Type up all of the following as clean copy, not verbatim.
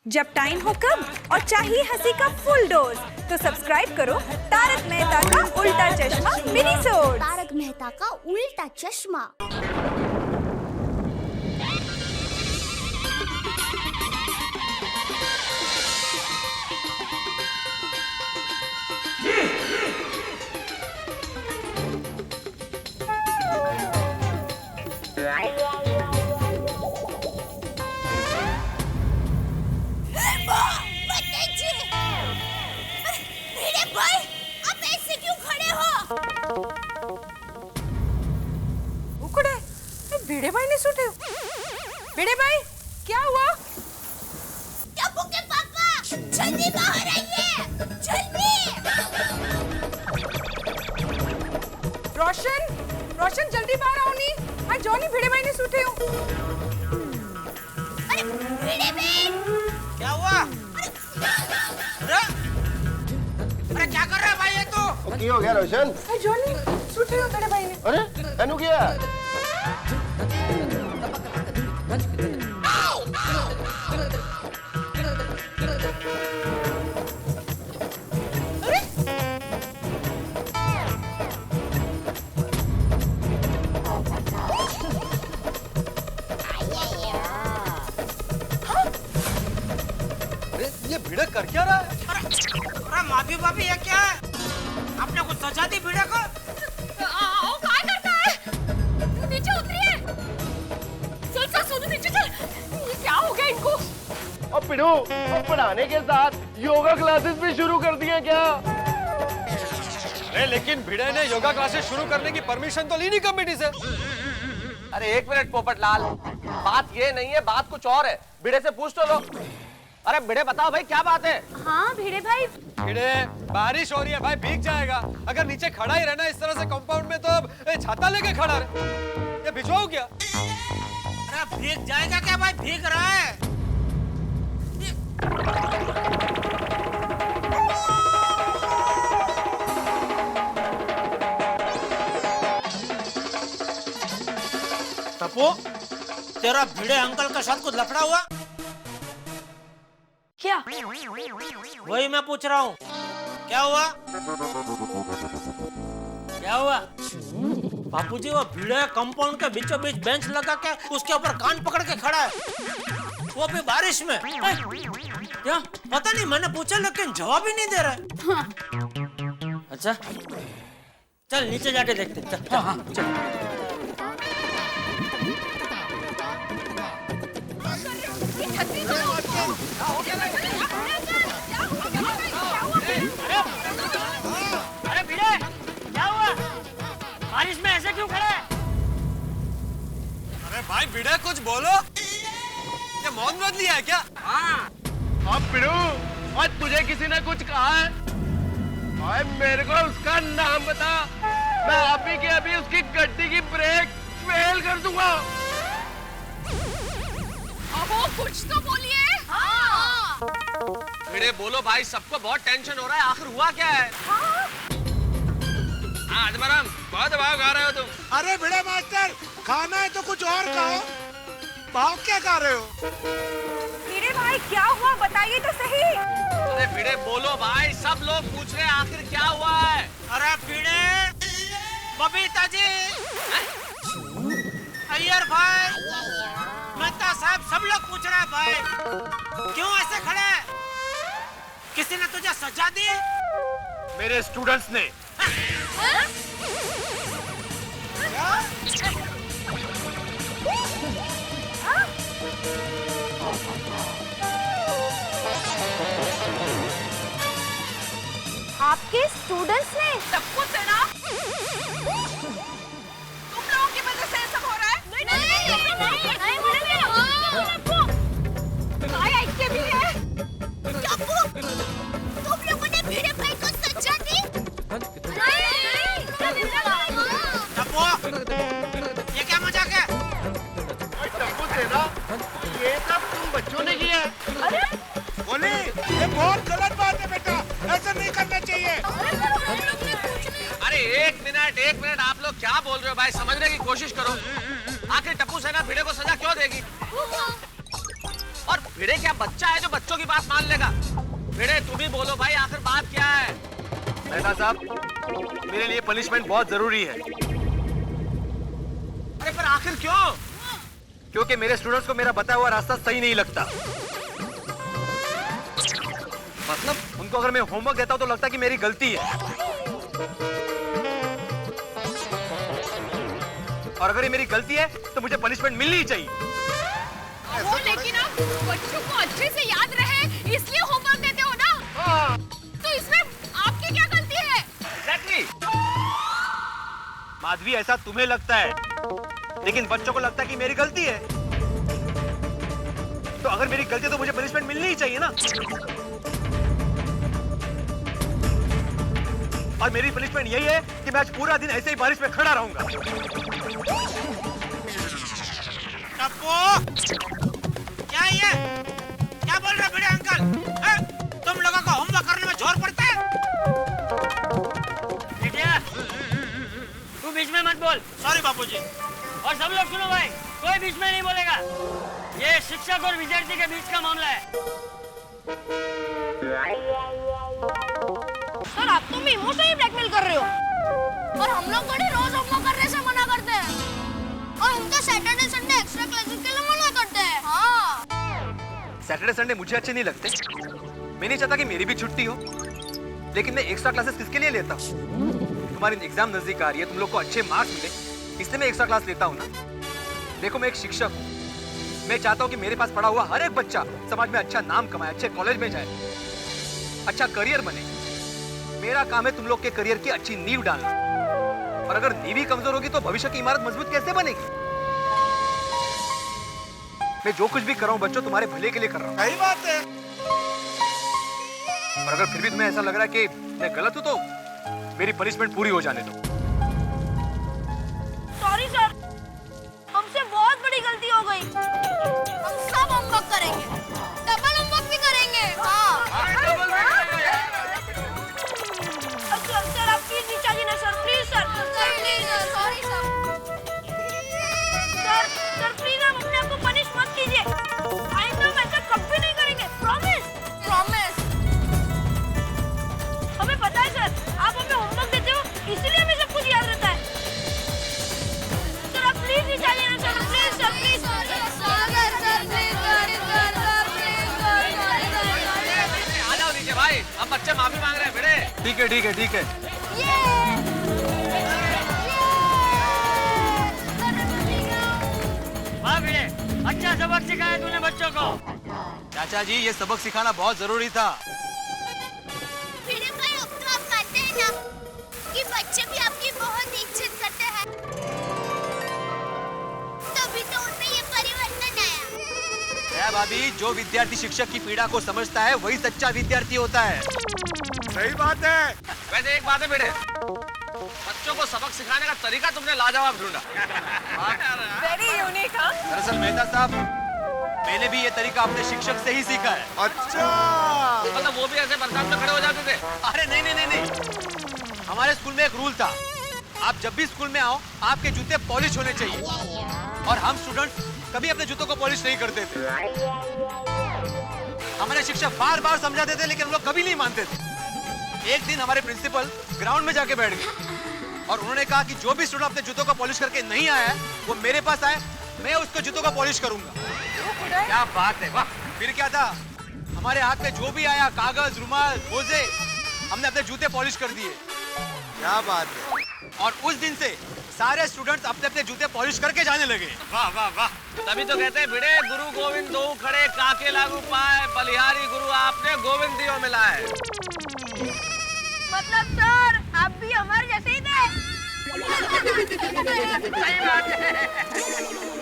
जब टाइम हो कम और चाहिए हंसी का फुल डोज तो सब्सक्राइब करो तारक मेहता का उल्टा चश्मा मिनी सोड। तारक मेहता का उल्टा चश्मा। भाई, आप ऐसे क्यों खड़े हो? भिड़े भाई ने सूटे। भिड़े भाई, क्या हुआ? टप्पू के पापा, जल्दी बाहर आइए, जल्दी! रोशन, रोशन जल्दी बाहर आओ नी। हाँ जॉनी भिड़े भाई ने सूटे हो। अरे भिड़े भाई! क्या हुआ? अरे क्या कर रहा है भाई ये तू? की हो गया रोशन? जॉनी सूटे हो भिड़े भाई ने। अरे एनु किया? ये भिड़े कर क्या रहा है? अरे माफी भाभी ये क्या है? आपने कुछ सजा दी भिड़े को? आओ क्या करता है? नीचे उतरिए। चल सोनू नीचे चल। ये क्या हो गया इनको? अब पिड़ू, अब पढ़ाने के साथ योगा क्लासेस भी शुरू कर दिए क्या? अरे लेकिन भिड़े ने योगा क्लासेस शुरू करने की परमिशन तो ली नहीं कमेटी से। अरे एक मिनट पोपटलाल, बात ये नहीं है, बात कुछ और है। भिड़े से पूछ तो लो। अरे भिड़े बताओ भाई क्या बात है? हाँ भिड़े भाई। भिड़े, बारिश हो रही है भाई, भीग जाएगा। अगर नीचे खड़ा ही रहना इस तरह से कंपाउंड में तो अब छाता लेके खड़ा रहे। ये भिजवाओ क्या? अरे भीग जाएगा क्या भाई? भीग रहा है। टप्पू, तेरा भिड़े अंकल के साथ कुछ लफड़ा हुआ? क्या? वही मैं पूछ रहा हूँ, क्या हुआ? क्या हुआ? बापूजी वो भिड़े कंपाउंड के बीचों बीच बेंच लगा के उसके ऊपर कान पकड़ के खड़ा है, वो भी बारिश में। क्या? पता नहीं, मैंने पूछा लेकिन जवाब ही नहीं दे रहा है। अच्छा चल नीचे जाके देखते। चल चल। अरे भिड़े क्या हुआ? बारिश में ऐसे क्यों खड़ा है? अरे भाई भिड़े कुछ बोलो। ये मौन व्रत लिया है क्या? हाँ। अब पिड़ू, और तुझे किसी ने कुछ कहा है? और मेरे को उसका नाम बता, मैं अभी के अभी उसकी गड्डी की ब्रेक फेल कर दूंगा। वो कुछ तो बोलिए। हाँ। भिड़े बोलो भाई, सबको बहुत टेंशन हो रहा है, आखिर हुआ क्या है? हाँ अजमरम, बहुत भाव खा रहे हो तुम। अरे भिड़े मास्टर, खाना है तो कुछ और खाओ। भाव क्या खा रहे हो? भिड़े भाई क्या हुआ बताइए तो सही। अरे भिड़े बोलो भाई, सब लोग पूछ रहे हैं आखिर क्या हुआ है? अरे भिड़े, बबीता जी, अय्यर भाई, मेहता साहब, सब लोग पूछ रहे हैं भाई, क्यों ऐसे खड़े हैं? किसी ने तुझे सजा दी? मेरे स्टूडेंट्स ने। आपके स्टूडेंट्स ने? सब कुछ है ना? तुम लोगों की वजह से सब हो रहा है? नहीं भी है। तुम लोगों ने भिड़े भाई को सजा दी? नहीं। टप्पू, ये क्या मजाक है? टप्पू सेना, ये सब तुम बच्चों ने किया है। बोली, ये बहुत गलत बात है बेटा, ऐसा नहीं करना चाहिए। अरे एक मिनट, आप लोग क्या बोल रहे हो भाई? समझने की कोशिश करो। आखिर टप्पू सेना भिड़े को सजा क्यों देगी? और भिड़े क्या बच्चा है जो बच्चों की बात मान लेगा? भिड़े तुम ही बोलो भाई, आखिर बात क्या है? मेहता साहब, मेरे लिए पनिशमेंट बहुत जरूरी है। अरे पर आखिर क्यों? क्योंकि मेरे स्टूडेंट्स को मेरा बताया हुआ रास्ता सही नहीं लगता। मतलब उनको अगर मैं होमवर्क देता हूं तो लगता है कि मेरी गलती है, और अगर ये मेरी गलती है तो मुझे पनिशमेंट मिलनी ही चाहिए। वो लेकिन आप बच्चों को अच्छे से याद रहे इसलिए होमवर्क देते हो ना? तो इसमें आपकी क्या गलती है? एग्जैक्टली। माधवी, ऐसा तुम्हें लगता है, लेकिन बच्चों को लगता है कि मेरी गलती है। तो अगर मेरी गलती है तो मुझे पनिशमेंट मिलनी ही चाहिए ना। और मेरी पनिशमेंट यही है कि मैं आज पूरा दिन ऐसे ही बारिश में खड़ा रहूंगा। टप्पू, क्या ये? क्या बोल रहे बड़े अंकल? तुम लोगों को होमवर्क करने में जोर पड़ता है? बिटिया, तू बीच में मत बोल। सॉरी बापूजी। और सब लोग सुनो भाई, कोई बीच में नहीं बोलेगा। ये शिक्षक और विद्यार्थी के बीच का मामला है। सर, आप तो इमोशनली ब्लैकमेल कर रहे हो। और हम लोग बड़े रोज होमवर्क करने से मना करते हैं, और हम तो सैटरडे संडे एक्स्ट्रा क्लासेस के लिए मना करते हैं। हाँ। सैटरडे संडे मुझे अच्छे नहीं लगते। मैं नहीं चाहता कि मेरी भी छुट्टी हो, लेकिन मैं एक्स्ट्रा क्लासेस किसके लिए लेता हूँ? तुम्हारी एग्जाम नजदीक आ रही है, तुम लोग को अच्छे मार्क्स मिले, इसलिए मैं एक्स्ट्रा क्लास लेता हूँ ना। देखो, मैं एक शिक्षक हूँ। मैं चाहता हूँ कि मेरे पास पढ़ा हुआ हर एक बच्चा समाज में अच्छा नाम कमाए, अच्छे कॉलेज में जाए, अच्छा करियर बने। मेरा काम है तुम लोग के करियर की अच्छी नींव डालना। और अगर नींव ही कमजोर होगी तो भविष्य की इमारत मजबूत कैसे बनेगी? मैं जो कुछ भी कर रहा हूँ बच्चों, तुम्हारे भले के लिए कर रहा हूँ। सही बात है। और अगर फिर भी तुम्हें ऐसा लग रहा है कि मैं गलत हूँ तो मेरी पनिशमेंट पूरी हो जाने दो। सॉरी सर, हमसे बहुत बड़ी गलती हो गई। हम सब होमवर्क करेंगे, डबल होमवर्क भी करेंगे। हाँ। सर, आप प्लीज नीचे आइए ना sir, please sir. Please sorry sir. Sir please आप अपने आप को पनिश मत कीजिए। आइंदा हम ऐसा कभी नहीं करेंगे, प्रॉमिस। प्रॉमिस। हमें पता है सर, आप हमें होमवर्क देते हो, इसीलिए हमें सब कुछ याद रहता है। सर आप प्लीज नीचे आइए ना सर, प्लीज सर, प्लीज। आ जाओ नीचे भाई, अब बच्चे माफी मांग रहे हैं। भिड़े ठीक है, ठीक है, ठीक है। वाह भिड़े, अच्छा सबक सिखाया तूने बच्चों को। चाचा जी, ये सबक सिखाना बहुत जरूरी था। भिड़े भाई, अब तो आप मानते हैं ना कि बच्चे भी आपकी बहुत इज्जत करते हैं, तभी तो उनमें ये परिवर्तन आया। भाभी, जो विद्यार्थी शिक्षक की पीड़ा को समझता है वही सच्चा विद्यार्थी होता है। सही बात है। वैसे एक बात है भिड़े, बच्चों को सबक सिखाने का तरीका तुमने लाजवाब ढूंढा। Very unique. हाँ, दरअसल मेहता साहब, मैंने भी ये तरीका अपने शिक्षक से ही सीखा है। अच्छा। मतलब वो भी ऐसे बरसात में खड़े हो जाते थे? अरे नहीं नहीं नहीं नहीं, हमारे स्कूल में एक रूल था, आप जब भी स्कूल में आओ आपके जूते पॉलिश होने चाहिए। और हम स्टूडेंट्स कभी अपने जूतों को पॉलिश नहीं करते थे। हमारे शिक्षक बार बार समझाते थे, लेकिन हम लोग कभी नहीं मानते थे। एक दिन हमारे प्रिंसिपल ग्राउंड में जाके बैठ गए और उन्होंने कहा कि जो भी स्टूडेंट अपने जूतों को पॉलिश करके नहीं आया है वो मेरे पास आए, मैं उसके जूतों को पॉलिश करूंगा। क्या बात है, वाह। फिर क्या था, हमारे हाथ में जो भी आया, कागज, रुमाल, मोजे, हमने अपने जूते पॉलिश कर दिए। क्या बात है। और उस दिन से सारे स्टूडेंट्स अपने अपने जूते पॉलिश करके जाने लगे। वाह वाह वाह। तभी तो कहते हैं भिड़े, गुरु गोविंद दो खड़े, काके लागू पाए, बलिहारी गुरु आपने गोविंद दियो मिला है। मतलब सर, आप भी हमारे जैसे ही थे। सही बात है।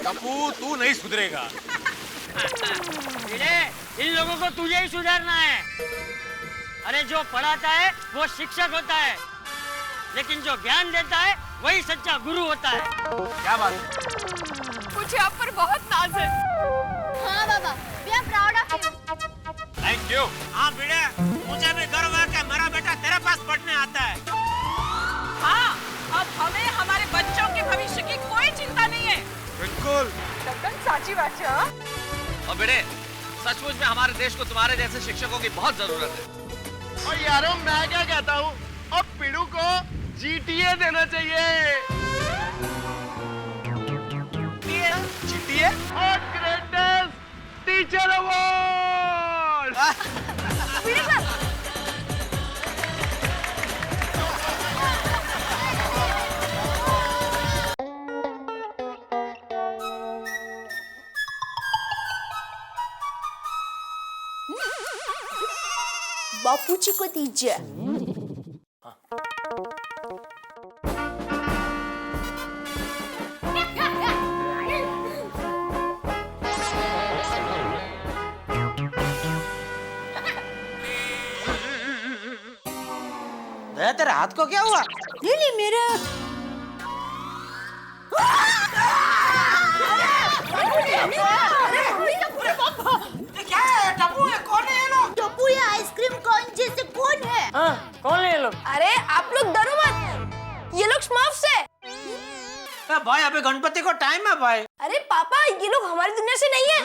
टप्पू, तू नहीं सुधरेगा। भिड़े, इन लोगों को तुझे ही सुधारना है। अरे जो पढ़ाता है वो शिक्षक होता है, लेकिन जो ज्ञान देता है वही सच्चा गुरु होता है। क्या बात है? मुझे आप पर बहुत नाज है। हाँ बाबा, we are proud of you. Thank you. हाँ भिड़े, मुझे भी गर्व है कि मेरा बेटा तेरे पास पढ़ने आता है। हाँ, अब हमें हमारे बच्चों के भविष्य की कोई चिंता नहीं है। बिल्कुल। साची बात है। हाँ? और भिड़े, सचमुच में हमारे देश को तुम्हारे जैसे शिक्षकों की बहुत जरूरत है। और यारों मैं क्या कहता हूँ, अब पिड़ू को GTA देना चाहिए। GTA? और ग्रेटेस्ट टीचर अवार्ड। बापूजी को दीजिए। दया तेरे हाथ को क्या हुआ? नहीं मेरा क्या है टप्पू है? कौन है ये लोग? टप्पू या आइसक्रीम कौन जैसे कौन है? हाँ, कौन है ये लोग? अरे आप लोग डरो मत, ये लोग स्मर्फ्स है। भाई अभी गणपति को टाइम है भाई। अरे पापा ये लोग हमारी दुनिया से नहीं है,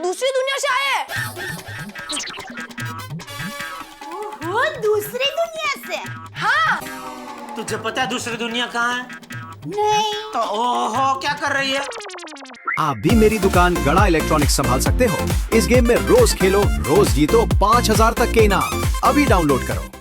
दूसरी दुनिया से आए हैं। ओहो, दूसरी दुनिया से? हाँ। तुझे पता है दूसरी दुनिया कहाँ है? नहीं। तो ओहो क्या कर रही है? आप भी मेरी दुकान गड़ा इलेक्ट्रॉनिक्स संभाल सकते हो। इस गेम में रोज खेलो, रोज जीतो 5000 तक के इनाम। अभी डाउनलोड करो।